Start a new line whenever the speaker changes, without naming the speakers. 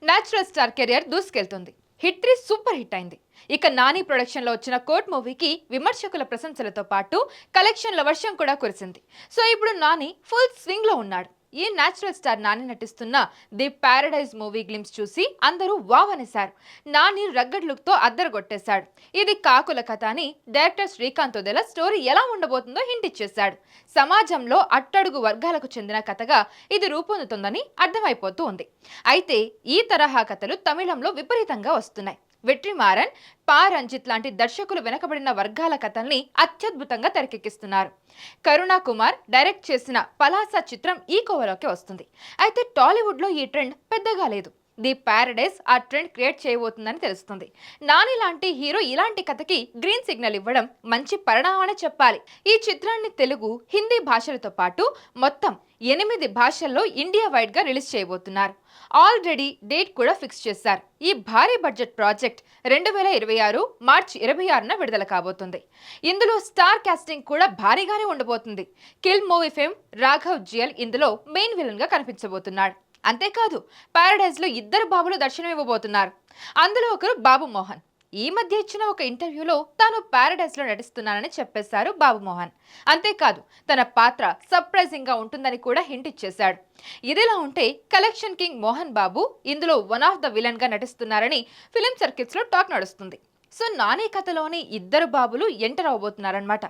Natural star career దూసుకెళ్తుంది. Hit 3 super hit అయింది. ఇక నాని ప్రొడక్షన్ లో వచ్చిన కోర్ట్ మూవీకి విమర్శకుల ప్రశంసలతో పాటు కలెక్షన్ల వర్షం కూడా కురిసింది. సో ఇప్పుడు నాని ఫుల్ స్వింగ్ లో ఉన్నాడు. ఈ నేచురల్ స్టార్ నాని నటిస్తున్న ది ప్యారడైజ్ మూవీ గ్లిమ్స్ చూసి అందరూ వావ్ అనేశారు. నాని రగ్గడ్ లుక్ తో అద్దరగొట్టేశాడు. ఇది కాకుల కథ అని డైరెక్టర్ శ్రీకాంత్ వదేలా స్టోరీ ఎలా ఉండబోతుందో హింట్ ఇచ్చేశాడు. సమాజంలో అట్టడుగు వర్గాలకు చెందిన కథగా ఇది రూపొందుతుందని అర్థమైపోతూ ఉంది. అయితే ఈ తరహా కథలు తమిళంలో విపరీతంగా వస్తున్నాయి. వెట్రిమారన్, పా రంజిత్ లాంటి దర్శకులు వెనకబడిన వర్గాల కథల్ని అత్యద్భుతంగా తెరకెక్కిస్తున్నారు. కరుణా కుమార్ డైరెక్ట్ చేసిన పలాస చిత్రం ఈ కోవలోకి వస్తుంది. అయితే టాలీవుడ్ లో ఈ ట్రెండ్ పెద్దగా లేదు. ది ప్యారడైజ్ ఆ ట్రెండ్ క్రియేట్ చేయబోతుందని తెలుస్తుంది. నాని లాంటి హీరో ఇలాంటి కథకి గ్రీన్ సిగ్నల్ ఇవ్వడం మంచి పరిణామమనే చెప్పాలి. ఈ చిత్రాన్ని తెలుగు, హిందీ భాషలతో పాటు మొత్తం 8 భాషల్లో ఇండియా వైడ్ గా రిలీజ్ చేయబోతున్నారు. ఆల్రెడీ డేట్ కూడా ఫిక్స్ చేశారు. ఈ భారీ బడ్జెట్ ప్రాజెక్ట్ 2026 మార్చి 26న విడుదల కాబోతుంది. ఇందులో స్టార్ కాస్టింగ్ కూడా భారీగానే ఉండబోతుంది. Kill movie fame Raghav GL ఇందులో మెయిన్ విలన్ గా కనిపించబోతున్నాడు. అంతేకాదు ప్యారడైజ్ లో 2 బాబులు దర్శనం ఇవ్వబోతున్నారు. అందులో ఒకరు బాబు మోహన్. ఈ మధ్య ఇచ్చిన ఒక ఇంటర్వ్యూలో తాను ప్యారడైజ్ లో నటిస్తున్నానని చెప్పేశారు బాబు మోహన్. అంతేకాదు తన పాత్ర సర్ప్రైజింగ్ గా ఉంటుందని కూడా హింట్ ఇచ్చేశాడు. ఇదిలా ఉంటే కలెక్షన్ కింగ్ మోహన్ బాబు ఇందులో వన్ ఆఫ్ ద విలన్ గా నటిస్తున్నారని ఫిలిం సర్కిల్స్ లో టాక్ నడుస్తుంది. సో నాని కథలోని 2 బాబులు ఎంటర్ అవబోతున్నారన్నమాట.